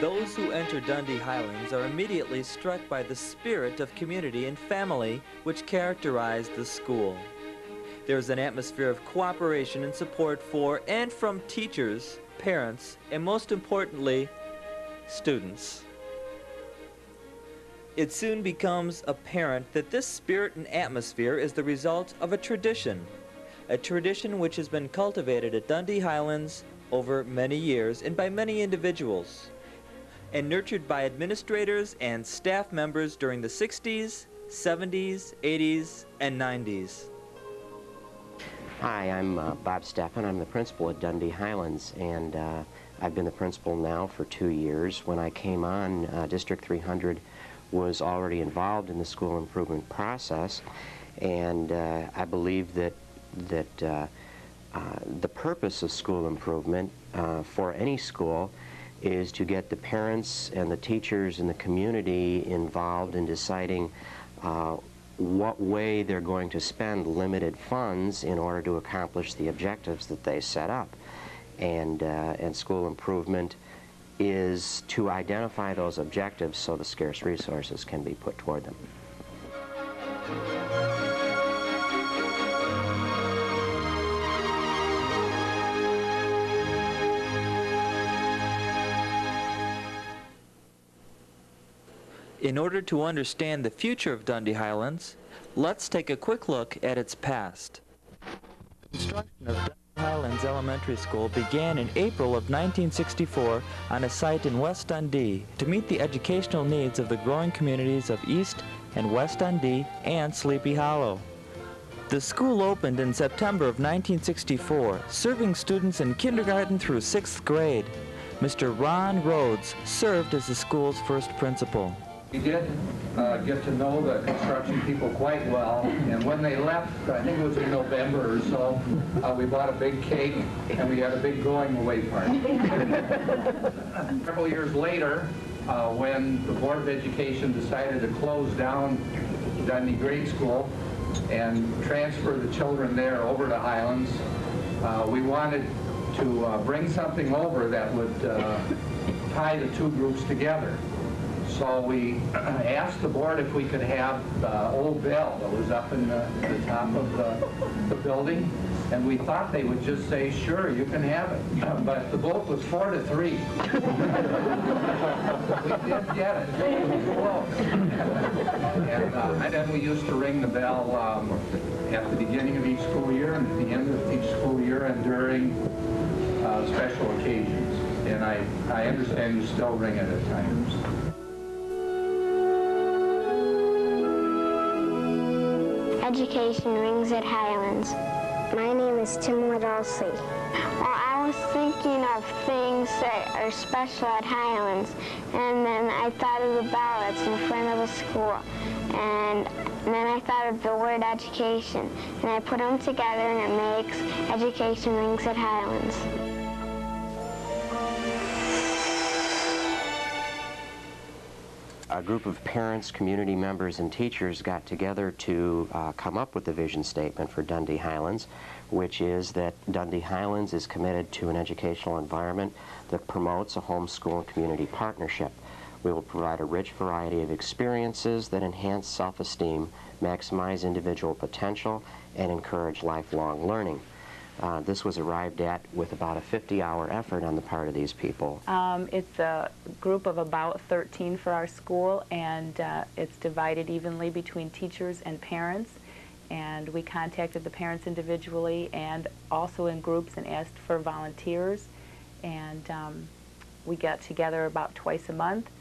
Those who enter Dundee Highlands are immediately struck by the spirit of community and family which characterize the school. There is an atmosphere of cooperation and support for and from teachers, parents, and most importantly, students. It soon becomes apparent that this spirit and atmosphere is the result of a tradition which has been cultivated at Dundee Highlands over many years and by many individuals, and nurtured by administrators and staff members during the 60s, 70s, 80s, and 90s. Hi, I'm Bob Steffen. I'm the principal at Dundee Highlands, and I've been the principal now for 2 years. When I came on, District 300 was already involved in the school improvement process, and I believe that the purpose of school improvement for any school is to get the parents and the teachers and the community involved in deciding what way they're going to spend limited funds in order to accomplish the objectives that they set up. And school improvement is to identify those objectives so the scarce resources can be put toward them. In order to understand the future of Dundee Highlands, let's take a quick look at its past. Construction of Dundee Highlands Elementary School began in April of 1964 on a site in West Dundee to meet the educational needs of the growing communities of East and West Dundee and Sleepy Hollow. The school opened in September of 1964, serving students in kindergarten through 6th grade. Mr. Ron Rhodes served as the school's first principal. We did get to know the construction people quite well, and when they left, I think it was in November or so, we bought a big cake and we had a big going away party. Several years later, when the Board of Education decided to close down Dundee Grade School and transfer the children there over to Highlands, we wanted to bring something over that would tie the two groups together. So we asked the board if we could have the old bell that was up in the top of the building, and we thought they would just say, sure, you can have it. But the vote was 4-3. We did get it. It was close. And then we used to ring the bell at the beginning of each school year and at the end of each school year and during special occasions. And I understand you still ring it at times. Education rings at Highlands. My name is Tim Wadolsey. Well, I was thinking of things that are special at Highlands, and then I thought of the bell that's in front of the school, and then I thought of the word education, and I put them together and it makes Education Rings at Highlands. A group of parents, community members, and teachers got together to come up with the vision statement for Dundee Highlands, which is that Dundee Highlands is committed to an educational environment that promotes a homeschool and community partnership. We will provide a rich variety of experiences that enhance self-esteem, maximize individual potential, and encourage lifelong learning. This was arrived at with about a 50-hour effort on the part of these people. It's a group of about 13 for our school, and it's divided evenly between teachers and parents. And we contacted the parents individually and also in groups and asked for volunteers. And we got together about twice a month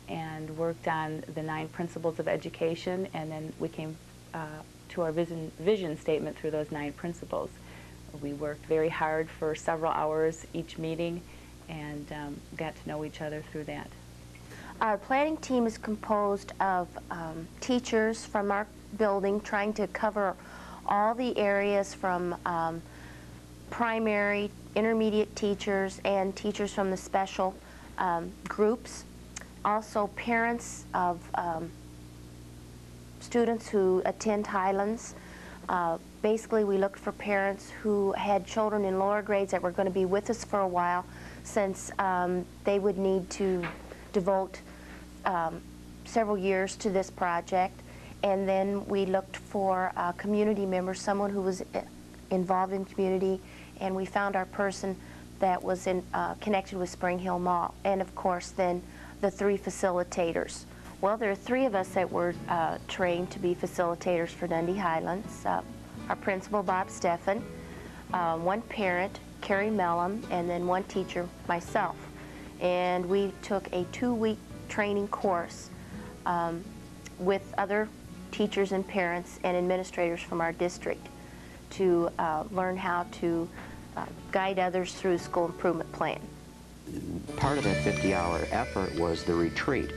and worked on the 9 principles of education, and then we came to our vision statement through those 9 principles. We worked very hard for several hours each meeting and got to know each other through that. Our planning team is composed of teachers from our building trying to cover all the areas from primary, intermediate teachers, and teachers from the special groups. Also parents of students who attend Highlands. Basically, we looked for parents who had children in lower grades that were going to be with us for a while, since they would need to devote several years to this project, and then we looked for a community member, someone who was involved in community, and we found our person that was connected with Spring Hill Mall, and of course then the 3 facilitators. Well, there are 3 of us that were trained to be facilitators for Dundee Highlands. Our principal, Bob Steffen, 1 parent, Carrie Mellum, and then 1 teacher, myself. And we took a 2-week training course with other teachers and parents and administrators from our district to learn how to guide others through the school improvement plan. Part of that 50-hour effort was the retreat,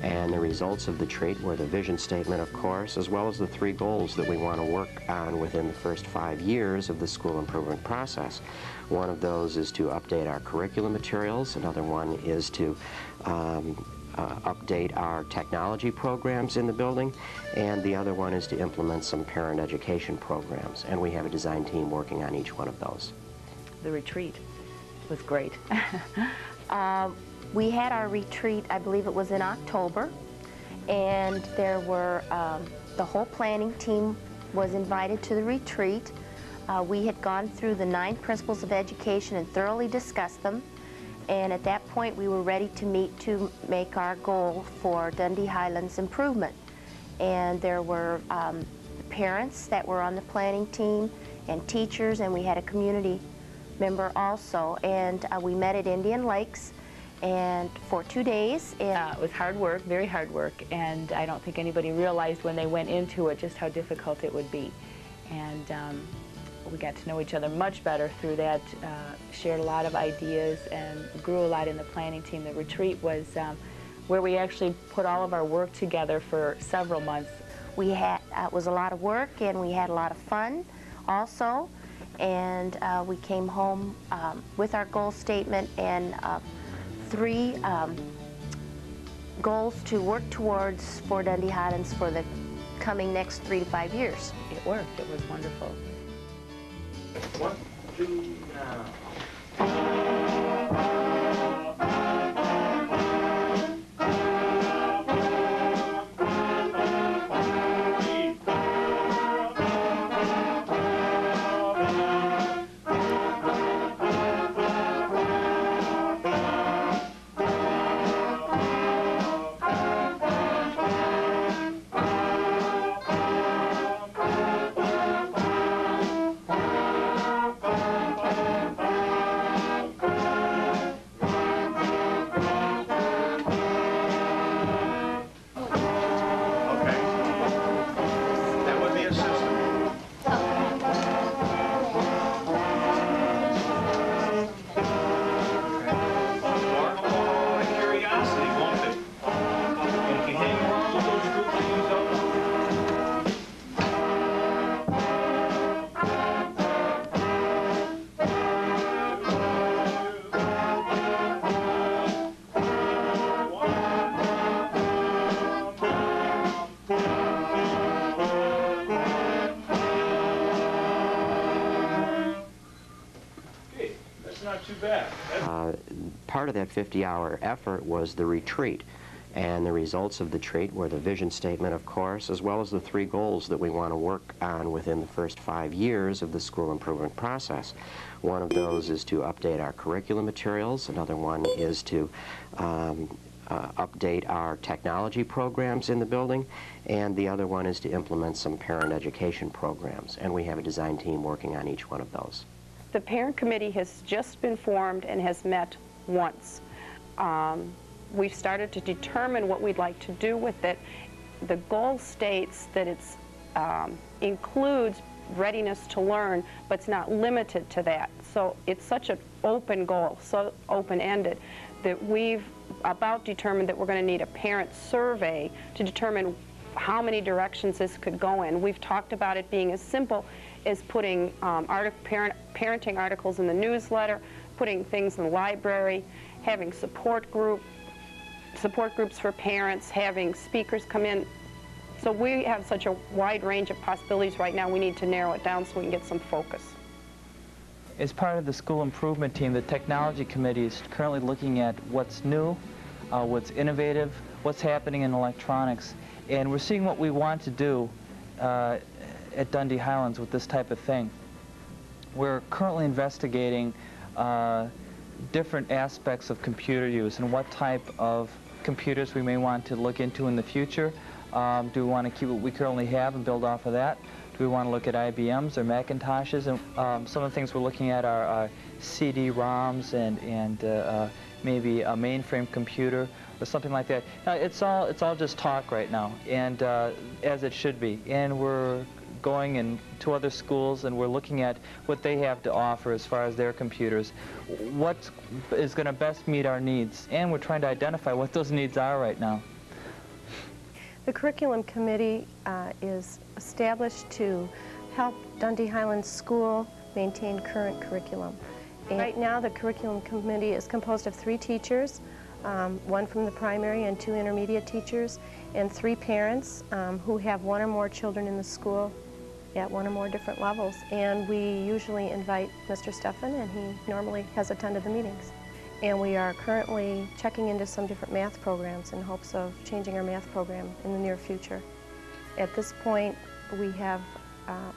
and the results of the retreat were the vision statement, of course, as well as the 3 goals that we want to work on within the first 5 years of the school improvement process. One of those is to update our curriculum materials. Another one is to update our technology programs in the building, and the other one is to implement some parent education programs, and we have a design team working on each one of those. The retreat was great. We had our retreat, I believe it was in October, and there were, the whole planning team was invited to the retreat. We had gone through the 9 principles of education and thoroughly discussed them, and at that point we were ready to meet to make our goal for Dundee Highlands improvement. And there were parents that were on the planning team and teachers, and we had a community member also, and we met at Indian Lakes and for 2 days. It was hard work, very hard work, and I don't think anybody realized when they went into it just how difficult it would be. And we got to know each other much better through that, shared a lot of ideas and grew a lot in the planning team. The retreat was where we actually put all of our work together for several months. We had, it was a lot of work, and we had a lot of fun also, and we came home with our goal statement and 3 goals to work towards for Dundee Highlands for the coming next 3 to 5 years. It worked. It was wonderful. 1, 2, now. Part of that 50-hour effort was the retreat, and the results of the retreat were the vision statement, of course, as well as the 3 goals that we want to work on within the first 5 years of the school improvement process. One of those is to update our curriculum materials. Another one is to update our technology programs in the building, and the other one is to implement some parent education programs, and we have a design team working on each one of those. The parent committee has just been formed and has met once. We've started to determine what we'd like to do with it. The goal states that it includes readiness to learn, but it's not limited to that. So it's such an open goal, so open-ended, that we've about determined that we're going to need a parent survey to determine how many directions this could go in. We've talked about it being as simple as putting parenting articles in the newsletter, putting things in the library, having support groups for parents, having speakers come in. So we have such a wide range of possibilities right now, we need to narrow it down so we can get some focus. As part of the school improvement team, the technology committee is currently looking at what's new, what's innovative, what's happening in electronics, and we're seeing what we want to do at Dundee Highlands with this type of thing. We're currently investigating different aspects of computer use and what type of computers we may want to look into in the future. Do we want to keep what we currently have and build off of that? Do we want to look at IBMs or Macintoshes? And some of the things we're looking at are CD-ROMs and maybe a mainframe computer or something like that. Now, it's all just talk right now, and as it should be. And we're going to other schools, and we're looking at what they have to offer as far as their computers, what is going to best meet our needs, and we're trying to identify what those needs are right now. The Curriculum Committee is established to help Dundee Highlands School maintain current curriculum. And right now, the Curriculum Committee is composed of 3 teachers, 1 from the primary and 2 intermediate teachers, and 3 parents who have 1 or more children in the school at 1 or more different levels. And we usually invite Mr. Stephan, and he normally has attended the meetings. And we are currently checking into some different math programs in hopes of changing our math program in the near future. At this point, we have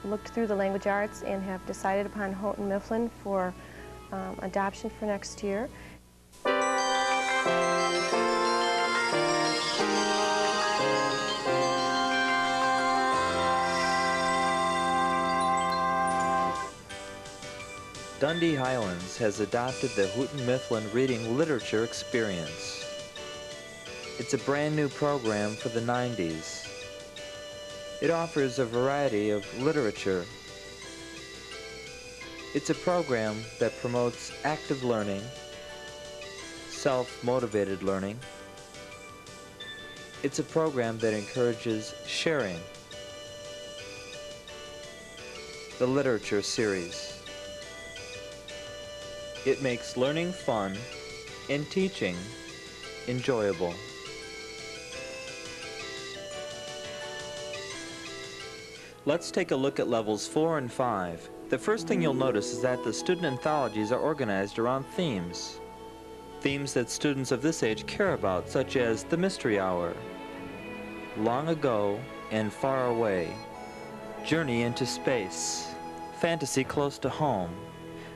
looked through the language arts and have decided upon Houghton Mifflin for adoption for next year. Dundee Highlands has adopted the Houghton Mifflin Reading Literature Experience. It's a brand new program for the 90s. It offers a variety of literature. It's a program that promotes active learning, self-motivated learning. It's a program that encourages sharing. The Literature Series. It makes learning fun and teaching enjoyable. Let's take a look at levels 4 and 5. The first thing you'll notice is that the student anthologies are organized around themes. Themes that students of this age care about, such as the Mystery Hour, Long Ago and Far Away, Journey into Space, Fantasy Close to Home,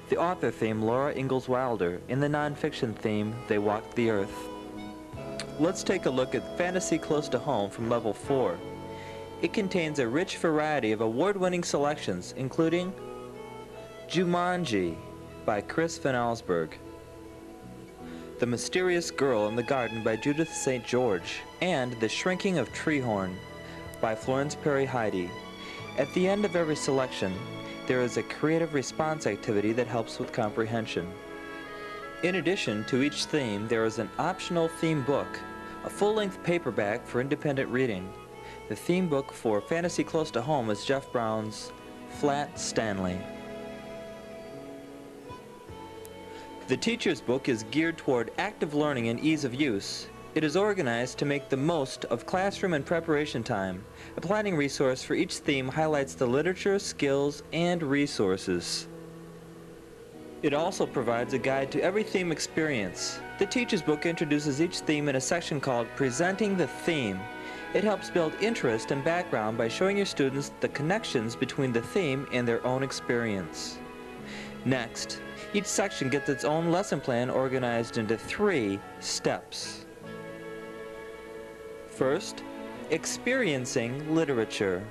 the author theme Laura Ingalls Wilder, and the nonfiction theme They Walked the Earth. Let's take a look at Fantasy Close to Home from level 4. It contains a rich variety of award-winning selections, including Jumanji by Chris Van Allsburg, The Mysterious Girl in the Garden by Judith St. George, and The Shrinking of Treehorn by Florence Perry Heidi. At the end of every selection, there is a creative response activity that helps with comprehension. In addition to each theme, there is an optional theme book, a full-length paperback for independent reading. The theme book for Fantasy Close to Home is Jeff Brown's Flat Stanley. The teacher's book is geared toward active learning and ease of use. It is organized to make the most of classroom and preparation time. A planning resource for each theme highlights the literature, skills, and resources. It also provides a guide to every theme experience. The teacher's book introduces each theme in a section called Presenting the Theme. It helps build interest and background by showing your students the connections between the theme and their own experience. Next, each section gets its own lesson plan organized into 3 steps. First, experiencing literature.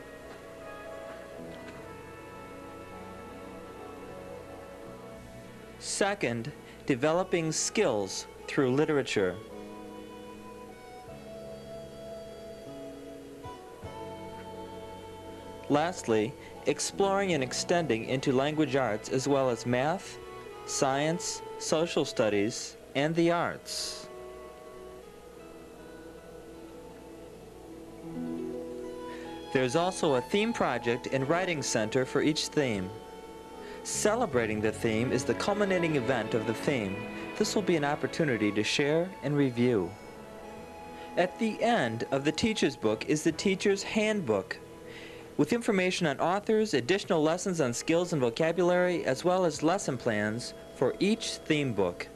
Second, developing skills through literature. Lastly, exploring and extending into language arts as well as math, science, social studies, and the arts. There's also a theme project and writing center for each theme. Celebrating the theme is the culminating event of the theme. This will be an opportunity to share and review. At the end of the teacher's book is the teacher's handbook, with information on authors, additional lessons on skills and vocabulary, as well as lesson plans for each theme book.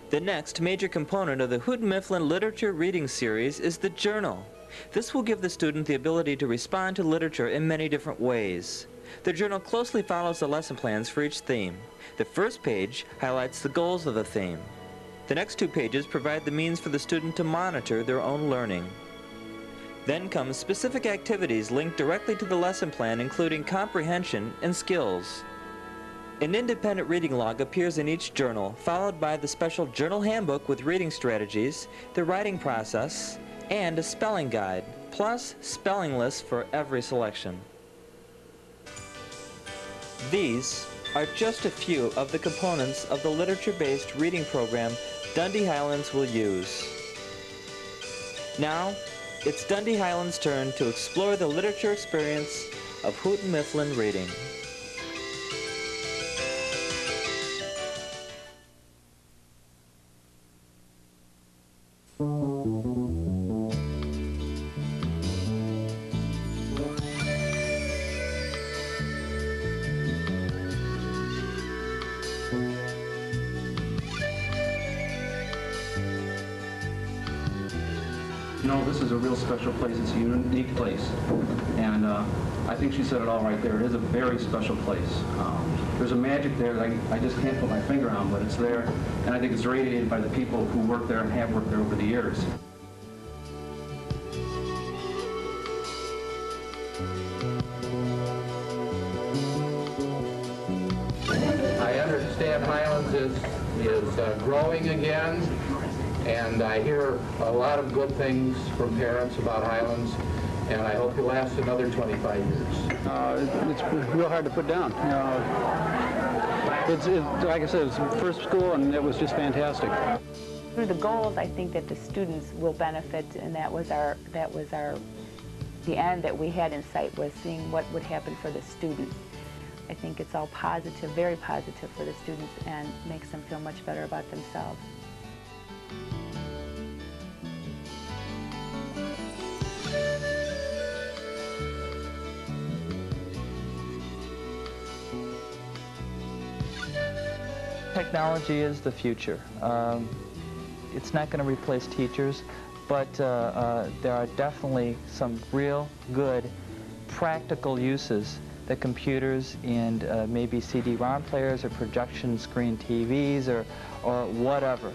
The next major component of the Houghton Mifflin Literature Reading Series is the journal. This will give the student the ability to respond to literature in many different ways. The journal closely follows the lesson plans for each theme. The first page highlights the goals of the theme. The next 2 pages provide the means for the student to monitor their own learning. Then come specific activities linked directly to the lesson plan, including comprehension and skills. An independent reading log appears in each journal, followed by the special journal handbook with reading strategies, the writing process, and a spelling guide, plus spelling lists for every selection. These are just a few of the components of the literature-based reading program Dundee Highlands will use. Now, it's Dundee Highlands' turn to explore the literature experience of Houghton Mifflin reading. You know, this is a real special place. It's a unique place. And I think she said it all right there. It is a very special place. There's a magic there that I just can't put my finger on, but it's there. And I think it's radiated by the people who work there and have worked there over the years. I understand Highlands is growing again, and I hear a lot of good things from parents about Highlands, and I hope it lasts another 25 years. It's real hard to put down. It's like I said, it's the first school, and it was just fantastic. Through the goals, I think that the students will benefit, and that was the end that we had in sight, was seeing what would happen for the students. I think it's all positive, very positive for the students, and makes them feel much better about themselves. Technology is the future. It's not going to replace teachers, but there are definitely some real good practical uses that computers and maybe CD-ROM players or projection screen TVs or whatever.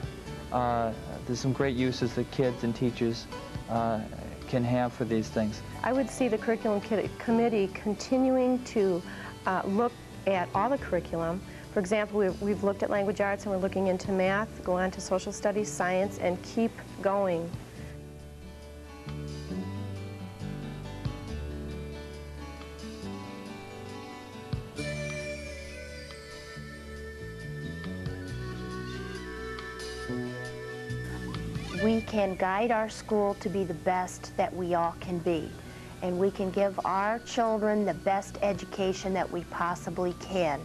There's some great uses that kids and teachers can have for these things. I would see the curriculum committee continuing to look at all the curriculum. For example, we've looked at language arts, and we're looking into math, go on to social studies, science, and keep going. We can guide our school to be the best that we all can be, and we can give our children the best education that we possibly can.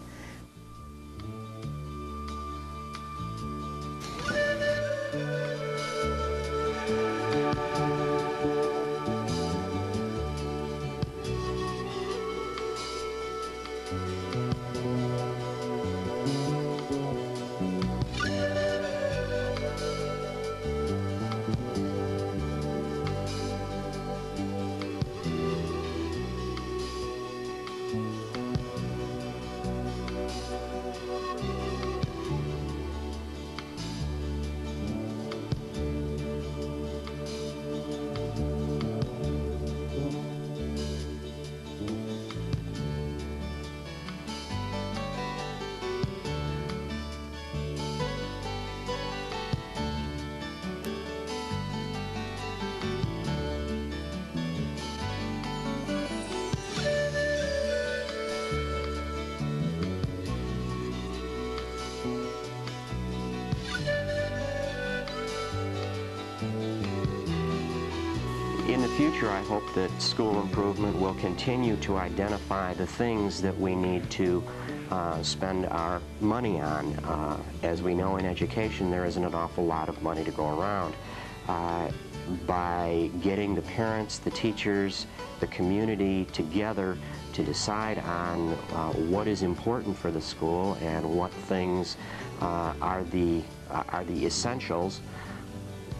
In the future, I hope that school improvement will continue to identify the things that we need to spend our money on. As we know, in education, there isn't an awful lot of money to go around. by getting the parents, the teachers, the community together to decide on what is important for the school and what things are the essentials.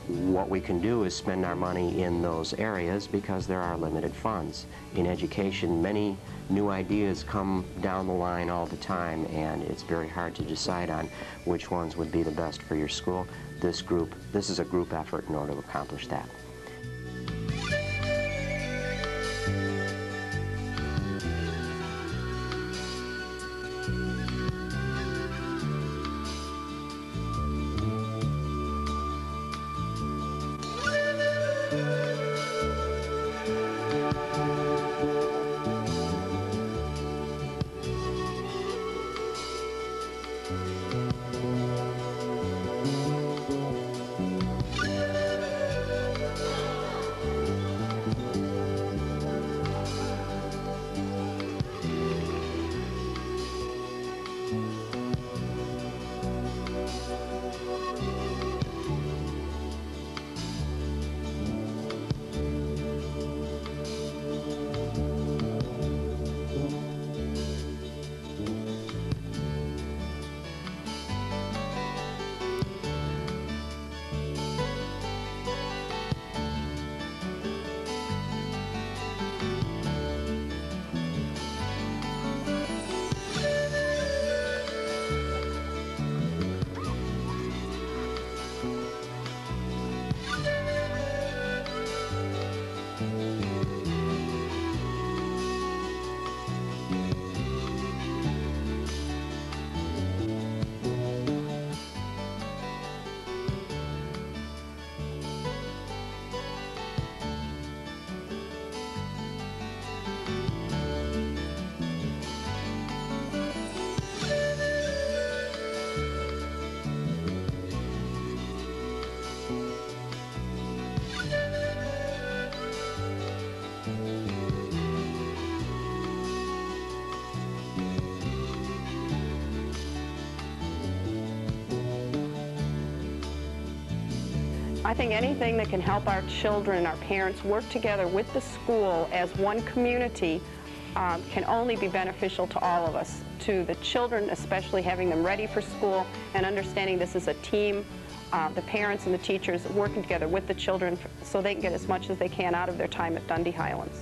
What we can do is spend our money in those areas because there are limited funds. In education, many new ideas come down the line all the time, and it's very hard to decide on which ones would be the best for your school. This is a group effort in order to accomplish that. I think anything that can help our children and our parents work together with the school as one community can only be beneficial to all of us, to the children especially, having them ready for school and understanding this is a team, the parents and the teachers working together with the children so they can get as much as they can out of their time at Dundee Highlands.